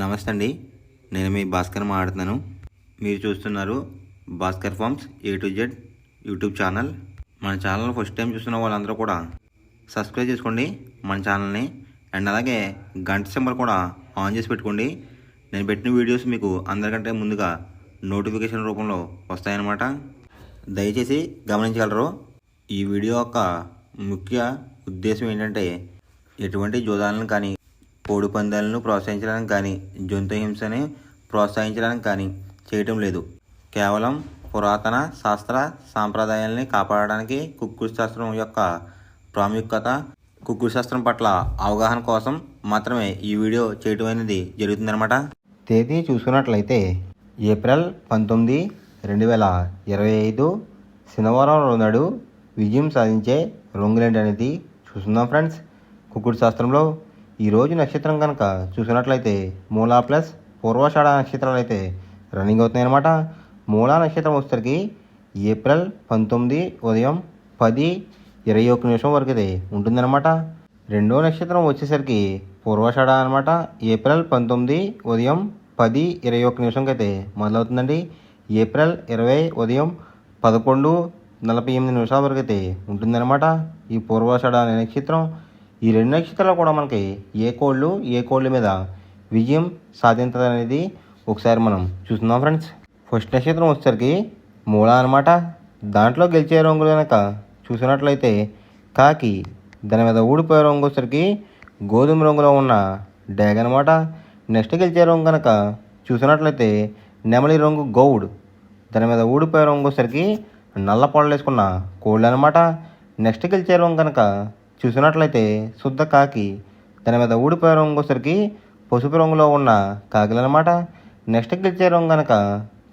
నమస్తే అండి. నేను మీ భాస్కర్ మాట్లాడుతున్నాను. మీరు చూస్తున్నారు Bhaskar farms A to Z YouTube channel. మన ఛానల్ ఫస్ట్ టైం చూస్తున్న వాళ్ళందరూ కూడా సబ్స్క్రైబ్ చేసుకోండి మన ఛానల్ని. అండ్ అలాగే గంట సింబల్ కూడా ఆన్ చేసి పెట్టుకోండి. నేను పెట్టిన వీడియోస్ మీకు అందరికంటే ముందుగా నోటిఫికేషన్ రూపంలో వస్తాయన్నమాట. దయచేసి గమనించగలరు. ఈ వీడియో యొక్క ముఖ్య ఉద్దేశం ఏంటంటే ఎటువంటి జోదాలను కానీ కోడి పందాలను ప్రోత్సహించడానికి కానీ జంతు హింసని ప్రోత్సహించడానికి కానీ చేయటం లేదు. కేవలం పురాతన శాస్త్ర సాంప్రదాయాల్ని కాపాడడానికి కుక్కుడు శాస్త్రం యొక్క ప్రాముఖ్యత, కుక్కుడు శాస్త్రం పట్ల అవగాహన కోసం మాత్రమే ఈ వీడియో చేయటం అనేది జరుగుతుందన్నమాట. తేదీ చూసుకున్నట్లయితే ఏప్రిల్ 19, 2025 శనివారం రోజు విజయం సాధించే రంగులేంటి అనేది చూస్తున్నాం ఫ్రెండ్స్. కుక్కుడు శాస్త్రంలో ఈరోజు నక్షత్రం కనుక చూసినట్లయితే మూలా ప్లస్ పూర్వాషాఢ నక్షత్రాలు అయితే రన్నింగ్ అవుతున్నాయన్నమాట. మూలా నక్షత్రం వచ్చేసరికి ఏప్రిల్ 19 ఉదయం 10:21 వరకు అయితే ఉంటుందన్నమాట. రెండో నక్షత్రం వచ్చేసరికి పూర్వాషాఢ అనమాట. ఏప్రిల్ 19 ఉదయం 10:21 అయితే మొదలవుతుందండి. ఏప్రిల్ 20 ఉదయం 11:48 వరకు అయితే ఉంటుందన్నమాట ఈ పూర్వాషాఢ అనే నక్షత్రం. ఈ రెండు నక్షత్రాలు కూడా మనకి ఏ కోళ్ళు మీద విజయం సాధించదు అనేది ఒకసారి మనం చూస్తున్నాం ఫ్రెండ్స్. ఫస్ట్ నక్షత్రం వచ్చేసరికి మూల అనమాట. దాంట్లో గెలిచే రంగులు కనుక చూసినట్లయితే కాకి, దాని మీద ఊడిపోయే రంగు వచ్చేసరికి గోధుమ రంగులో ఉన్న డ్యాగ్ అనమాట. నెక్స్ట్ గెలిచే రంగు కనుక చూసినట్లయితే నెమలి రంగు గౌడ్, దాని మీద ఊడిపోయే రంగు వచ్చేసరికి నల్ల పొడలు వేసుకున్న కోళ్ళు అనమాట. నెక్స్ట్ గెలిచే రంగు కనుక చూసినట్లయితే శుద్ధ కాకి, దాని మీద ఊడిపోయే రంగు వచ్చేసరికి పసుపు రంగులో ఉన్న కాకిలు అనమాట. నెక్స్ట్ గెలిచే రంగు కనుక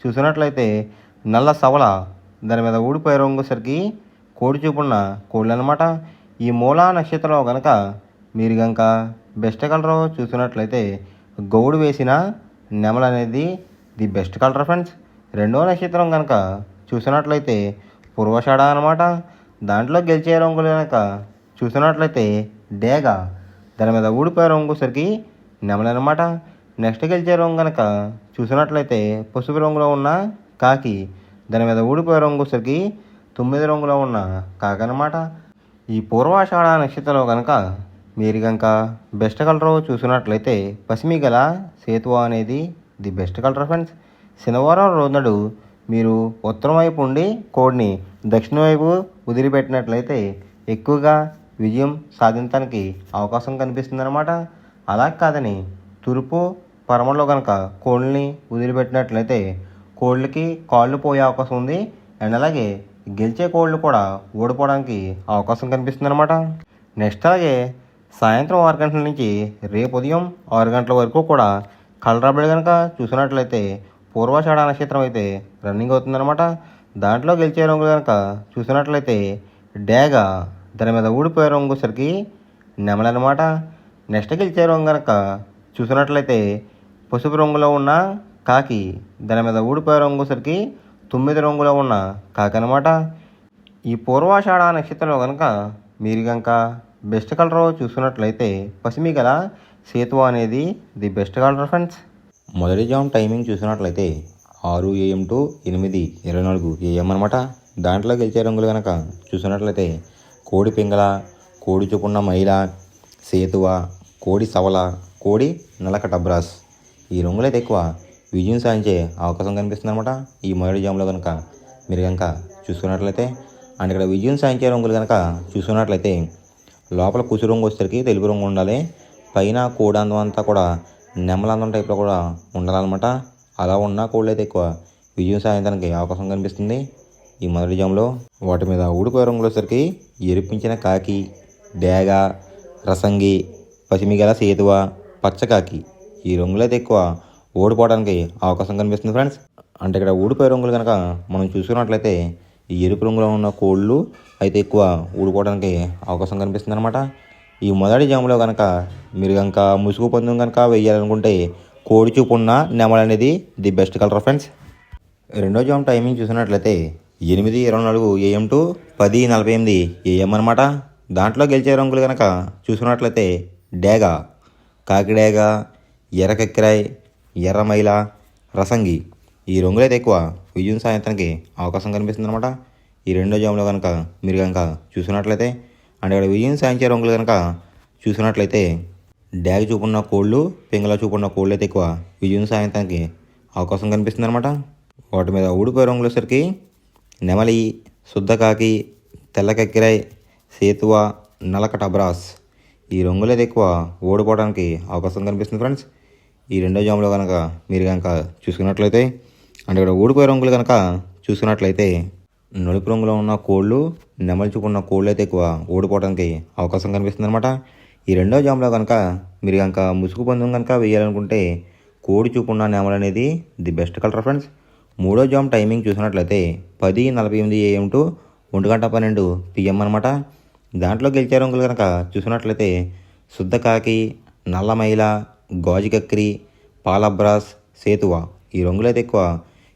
చూసినట్లయితే నల్ల సవల, దాని మీద ఊడిపోయే రంగు వచ్చేసరికి కోడి చూపున్న కోళ్ళు అనమాట. ఈ మూలా నక్షత్రంలో కనుక మీరు కనుక బెస్ట్ కలర్ చూసినట్లయితే గౌడు వేసిన నెమల అనేది ది బెస్ట్ కలర్ ఫ్రెండ్స్. రెండో నక్షత్రం కనుక చూసినట్లయితే పూర్వషాఢ అనమాట. దాంట్లో గెలిచే రంగులు కనుక చూసినట్లయితే డేగ, దాని మీద ఊడిపోయే రంగు సరికి నెమలి అనమాట. నెక్స్ట్ గెలిచే రంగు కనుక చూసినట్లయితే పసుపు రంగులో ఉన్న కాకి, దాని మీద ఊడిపోయే రంగు సరికి 9 రంగులో ఉన్న కాకి అనమాట. ఈ పూర్వాషాఢ నక్షత్రంలో కనుక మీరు కనుక బెస్ట్ కలర్ చూసినట్లయితే పసిమి గల సేతువ అనేది ది బెస్ట్ కలర్ ఫ్రెండ్స్. శనివారం రోజునాడు మీరు ఉత్తరం వైపు ఉండి కోడిని దక్షిణ వైపు వదిలిపెట్టినట్లయితే ఎక్కువగా విజయం సాధించడానికి అవకాశం కనిపిస్తుంది అనమాట. అలా కాదని తూర్పు పరమలో కనుక కోళ్ళని వదిలిపెట్టినట్లయితే కోళ్ళకి కాళ్ళు పోయే అవకాశం ఉంది. అండ్ అలాగే గెలిచే కోళ్ళు కూడా ఓడిపోవడానికి అవకాశం కనిపిస్తుంది అనమాట. నెక్స్ట్ అలాగే సాయంత్రం 6 గంటల నుంచి రేపు ఉదయం 6 గంటల వరకు కూడా కలరాబడి కనుక చూసినట్లయితే పూర్వాషాఢ నక్షత్రం అయితే రన్నింగ్ అవుతుందన్నమాట. దాంట్లో గెలిచే రంగులు కనుక చూసినట్లయితే డ్యాగ, దాని మీద ఊడిపోయే రంగు సరికి నెమలి అనమాట. నెక్స్ట్ గెలిచే రంగు కనుక చూసినట్లయితే పసుపు రంగులో ఉన్న కాకి, దాని మీద ఊడిపోయే రంగు సరికి 9 రంగులో ఉన్న కాకి అనమాట. ఈ పూర్వాషాఢ నక్షత్రంలో కనుక మీరు కనుక బెస్ట్ కలర్ చూసుకున్నట్లయితే పసిమి గల సేతువ అనేది ది బెస్ట్ కలర్ ఫ్రెండ్స్. మొదటి జామ్ టైమింగ్ చూసినట్లయితే 6 AM to 8:24 AM అనమాట. దాంట్లో గెలిచే రంగులు కనుక చూసినట్లయితే కోడి పింగళ, కోడి చూపున్న మైల, సేతువ, కోడి సవల, కోడి నలక టబ్రాస్. ఈ రంగులు అయితే ఎక్కువ విజయం సాధించే అవకాశం కనిపిస్తుంది అనమాట ఈ మొదటి జామ్లో కనుక మీరు కనుక చూసుకున్నట్లయితే. అండ్ ఇక్కడ విజయం సాధించే రంగులు కనుక చూసుకున్నట్లయితే లోపల కుసు రంగు వచ్చేసరికి తెలుపు రంగు ఉండాలి. పైన కోడి అందం అంతా కూడా నెమలందం టైప్లో కూడా ఉండాలన్నమాట. అలా ఉన్న కోళ్ళు అయితే ఎక్కువ విజయం సాధించడానికి అవకాశం కనిపిస్తుంది ఈ మొదటి జామ్లో. వాటి మీద ఊడిపోయే రంగులు వచ్చేసరికి ఎరిపించిన కాకి, డేగ, రసంగి, పసిమిగల సేతువ, పచ్చకాకి. ఈ రంగులు అయితే ఎక్కువ ఓడిపోవడానికి అవకాశం కనిపిస్తుంది ఫ్రెండ్స్. అంటే ఇక్కడ ఊడిపోయే రంగులు కనుక మనం చూసుకున్నట్లయితే ఈ ఎరుపు రంగులో ఉన్న కోళ్ళు అయితే ఎక్కువ ఊడిపోవడానికి అవకాశం కనిపిస్తుంది అనమాట. ఈ మొదటి జాములో కనుక మీరు కనుక ముసుగు పందెం కనుక వేయాలనుకుంటే కోడి చూపు ఉన్న నెమలి అనేది ది బెస్ట్ కలర్ ఫ్రెండ్స్. రెండో జామ్ టైమింగ్ చూసినట్లయితే 8:24 AM to 10:48 AM అనమాట. దాంట్లో గెలిచే రంగులు కనుక చూసుకున్నట్లయితే డేగ, కాకి డేగ, ఎర్ర కక్కిరాయ్, ఎర్ర మైల, రసంగి ఈ రంగులు అయితే ఎక్కువ విజయం సాధించడానికి అవకాశం కనిపిస్తుంది అనమాట. ఈ రెండో జాములో కనుక మీరు కనుక చూసినట్లయితే అంటే ఇక్కడ విజయం సాధించే రంగులు కనుక చూసినట్లయితే డ్యాగ్ చూపున్న కోళ్ళు, పింగళ చూపున్న కోళ్ళు అయితే ఎక్కువ విజయం సాధించడానికి అవకాశం కనిపిస్తుంది అనమాట. వాటి మీద ఊడిపోయే రంగులు వచ్చేసరికి నెమలి, శుద్ధకాకి, తెల్ల కక్కిరాయ్, సేతువ, నలకట అబ్రాస్ ఈ రంగులు అయితే ఎక్కువ ఓడిపోవడానికి అవకాశం కనిపిస్తుంది ఫ్రెండ్స్. ఈ రెండో జాములో కనుక మీరు కనుక చూసుకున్నట్లయితే అంటే ఇక్కడ ఊడిపోయే రంగులు కనుక చూసుకున్నట్లయితే నలుపు రంగులో ఉన్న కోళ్ళు, నెమలి చూపున్న కోళ్ళు అయితే ఎక్కువ ఓడిపోవడానికి అవకాశం కనిపిస్తుంది అనమాట. ఈ రెండో జాములో కనుక మీరు కనుక ముసుగు పందెం కనుక వేయాలనుకుంటే కోడి చూపున్న నెమలి అనేది ది బెస్ట్ కలర్ ఫ్రెండ్స్. మూడో జామ్ టైమింగ్ చూసినట్లయితే 10:48 AM టు 1:12 PM అనమాట. దాంట్లో గెలిచే రంగులు కనుక చూసినట్లయితే శుద్ధకాకి, నల్లమైల, గాజు కక్కిరి, పాలబ్రాస్, సేతువ ఈ రంగులు అయితే ఎక్కువ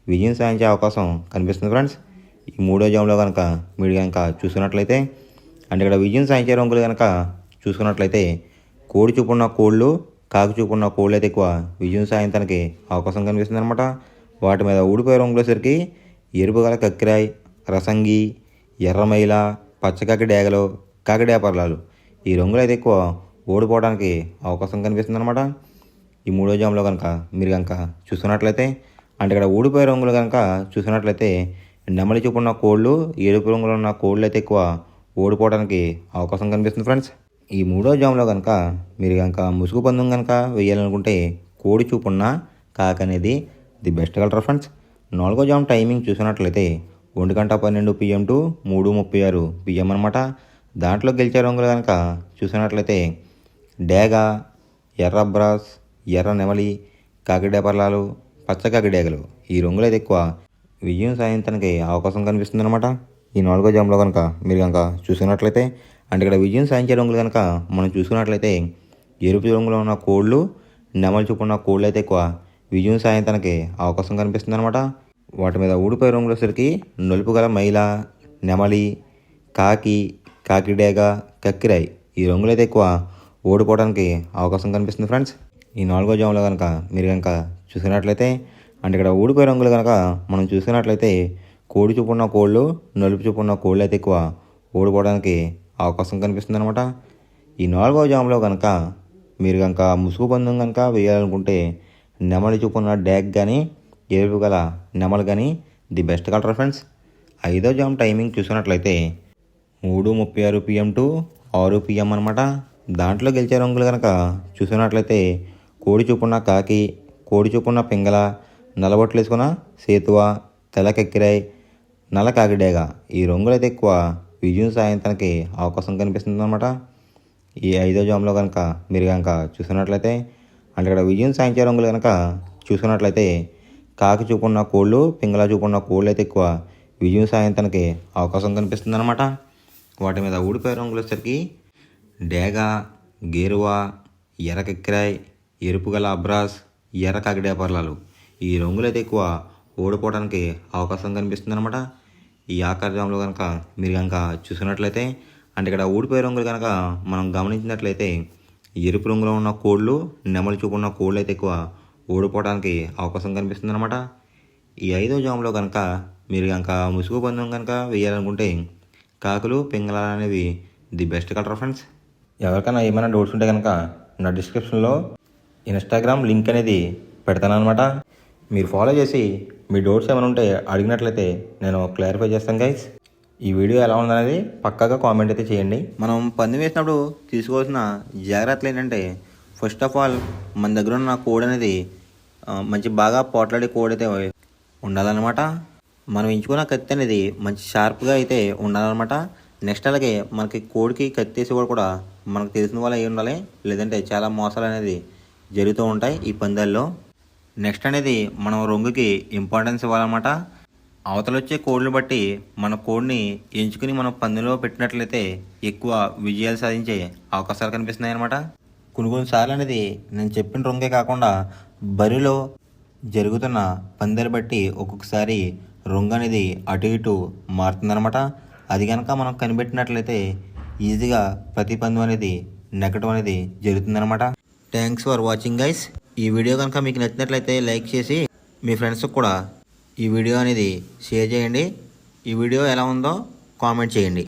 విజయం సాధించే అవకాశం కనిపిస్తుంది ఫ్రెండ్స్. ఈ మూడో జాములో కనుక మీరు కనుక చూసుకున్నట్లయితే అంటే ఇక్కడ విజయం సాధించే రంగులు కనుక చూసుకున్నట్లయితే కోడి చూపున్న కోళ్ళు, కాకి చూపున్న కోళ్ళు అయితే ఎక్కువ విజయం సాధించడానికి అవకాశం కనిపిస్తుంది అనమాట. వాటి మీద ఊడిపోయే రంగులసరికి ఎరుపు గల కక్కిరాయ్, రసంగి, ఎర్రమైల, పచ్చకాకి డేగలు, కాకిడేపర్లాలు ఈ రంగులు అయితే ఎక్కువ ఓడిపోవడానికి అవకాశం కనిపిస్తుంది అనమాట. ఈ మూడో జాములో కనుక మీరు కనుక చూసుకున్నట్లయితే అంటే ఇక్కడ ఊడిపోయే రంగులు కనుక చూసినట్లయితే నెమలి చూపున్న కోళ్ళు, ఎరుపు రంగులో ఉన్న కోళ్ళు అయితే ఎక్కువ ఓడిపోవడానికి అవకాశం కనిపిస్తుంది ఫ్రెండ్స్. ఈ మూడో జాములో కనుక మీరు కనుక ముసుగు పందెం కనుక వేయాలనుకుంటే కోడి చూపున్న కాకి అనేది ది బెస్ట్ కలర్ ఫ్రెండ్స్. నాలుగో జామ్ టైమింగ్ చూసినట్లయితే 1:12 PM టు 3:36 PM అనమాట. దాంట్లో గెలిచే రంగులు కనుక చూసినట్లయితే డేగ, ఎర్ర బ్రాస్, ఎర్ర నెమలి, కాకిడేపర్లాలు, పచ్చకాకి డేగలు ఈ రంగులు అయితే ఎక్కువ విజయం సాధించడానికి అవకాశం కనిపిస్తుంది అనమాట. ఈ నాలుగో జామ్లో కనుక మీరు కనుక చూసుకున్నట్లయితే అంటే ఇక్కడ విజయం సాధించే రంగులు కనుక మనం చూసుకున్నట్లయితే ఎరుపు రంగులో ఉన్న కోళ్ళు, నెమలి చూపున్న కోళ్ళు అయితే ఎక్కువ విజయం సాధించడానికి అవకాశం కనిపిస్తుంది అనమాట. వాటి మీద ఊడిపోయే రంగులు వచ్చేసరికి నలుపు గల మైల, నెమలి, కాకి, కాకిడేగ, కక్కిరాయ్ ఈ రంగులు అయితే ఎక్కువ ఓడిపోవడానికి అవకాశం కనిపిస్తుంది ఫ్రెండ్స్. ఈ నాలుగో జాములో కనుక మీరు కనుక చూసుకున్నట్లయితే అంటే ఇక్కడ ఊడిపోయే రంగులు కనుక మనం చూసుకున్నట్లయితే కోడి చూపున్న కోళ్ళు, నలుపు చూపున్న కోళ్ళు అయితే ఎక్కువ ఓడిపోవడానికి అవకాశం కనిపిస్తుంది అనమాట. ఈ నాలుగో జాములో కనుక మీరు కనుక ముసుగు పందెం కనుక వేయాలనుకుంటే నెమలి చూపున్న డ్యాగ్ కానీ, ఎరుపు గల నెమలి కానీ ది బెస్ట్ కలర్ ఫ్రెండ్స్. ఐదో జామ్ టైమింగ్ చూసుకున్నట్లయితే 3:36 PM టు 6 PM అనమాట. దాంట్లో గెలిచే రంగులు కనుక చూసుకున్నట్లయితే కోడి చూపున్న కాకి, కోడి చూపున్న పింగళ, నల్లబొట్లు వేసుకున్న సేతువ, తెల్లకెక్కిరాయ్, నల్ల కాకిడేగ ఈ రంగులు అయితే ఎక్కువ విజయం సాధించడానికి అవకాశం కనిపిస్తుంది అనమాట. ఈ ఐదో జామ్లో కనుక మీరు కనుక చూసుకున్నట్లయితే అంటే ఇక్కడ విజయం సాధించే రంగులు కనుక చూసుకున్నట్లయితే కాకి చూపున్న కోళ్ళు, పింగళ చూపున్న కోళ్ళు అయితే ఎక్కువ విజయం సాధించడానికి అవకాశం కనిపిస్తుంది అనమాట. వాటి మీద ఊడిపోయే రంగులు వచ్చేసరికి డేగ, గేరువ, ఎర్ర కెక్కిరాయ్, ఎరుపు గల అబ్రాస్, ఎర్ర కాకిడేపర్లాలు ఈ రంగులు అయితే ఎక్కువ ఓడిపోవడానికి అవకాశం కనిపిస్తుంది అనమాట. ఈ ఆఖరి జాములో కనుక మీరు కనుక చూసుకున్నట్లయితే అంటే ఇక్కడ ఊడిపోయే రంగులు కనుక మనం గమనించినట్లయితే ఎరుపు రంగులో ఉన్న కోళ్ళు, నెమలి చూపున్న కోళ్ళు అయితే ఎక్కువ ఓడిపోవడానికి అవకాశం కనిపిస్తుంది అనమాట. ఈ ఐదో జాములో కనుక మీరు కనుక ముసుగు పందెం కనుక వేయాలనుకుంటే కాకులు, పింగళాలు అనేవి ది బెస్ట్ కలర్ ఫ్రెండ్స్. ఎవరికైనా ఏమైనా డౌట్స్ ఉంటే కనుక నా డిస్క్రిప్షన్లో ఇన్స్టాగ్రామ్ లింక్ అనేది పెడతాను అనమాట. మీరు ఫాలో చేసి మీ డౌట్స్ ఏమైనా ఉంటే అడిగినట్లయితే నేను క్లారిఫై చేస్తాను గైస్. ఈ వీడియో ఎలా ఉందనేది పక్కాగా కామెంట్ అయితే చేయండి. మనం పందెం వేసినప్పుడు తీసుకోవాల్సిన జాగ్రత్తలు ఏంటంటే ఫస్ట్ ఆఫ్ ఆల్ మన దగ్గర ఉన్న కోడ్ అనేది మంచి బాగా పోట్లాడే కోడ్ అయితే ఉండాలన్నమాట. మనం ఎంచుకున్న కత్తి అనేది మంచి షార్ప్గా అయితే ఉండాలన్నమాట. నెక్స్ట్ అలాగే మనకి కోడికి కత్తి వేసేవాడు కూడా మనకు తెలిసిన వాళ్ళు అయి ఉండాలి, లేదంటే చాలా మోసాలు అనేది జరుగుతూ ఉంటాయి ఈ పందాల్లో. నెక్స్ట్ అనేది మనం రంగుకి ఇంపార్టెన్స్ ఇవ్వాలన్నమాట. అవతల వచ్చే కోడ్లు బట్టి మన కోడ్ని ఎంచుకుని మనం పందెంలో పెట్టినట్లయితే ఎక్కువ విజయాలు సాధించే అవకాశాలు కనిపిస్తున్నాయి అన్నమాట. కొన్నిసార్లు అనేది నేను చెప్పిన రంగే కాకుండా బరిలో జరుగుతున్న పందాలు బట్టి ఒక్కొక్కసారి రంగు అనేది అటు ఇటు మారుతుందన్నమాట. అది కనుక మనం కనిపెట్టినట్లయితే ఈజీగా ప్రతి పందెం అనేది నెగ్గడం అనేది జరుగుతుందన్నమాట. Thanks for watching guys. ఈ వీడియో కనుక మీకు నచ్చినట్లయితే లైక్ చేసి మీ ఫ్రెండ్స్కి కూడా ఈ వీడియో అనేది షేర్ చేయండి. ఈ వీడియో ఎలా ఉందో కామెంట్ చేయండి.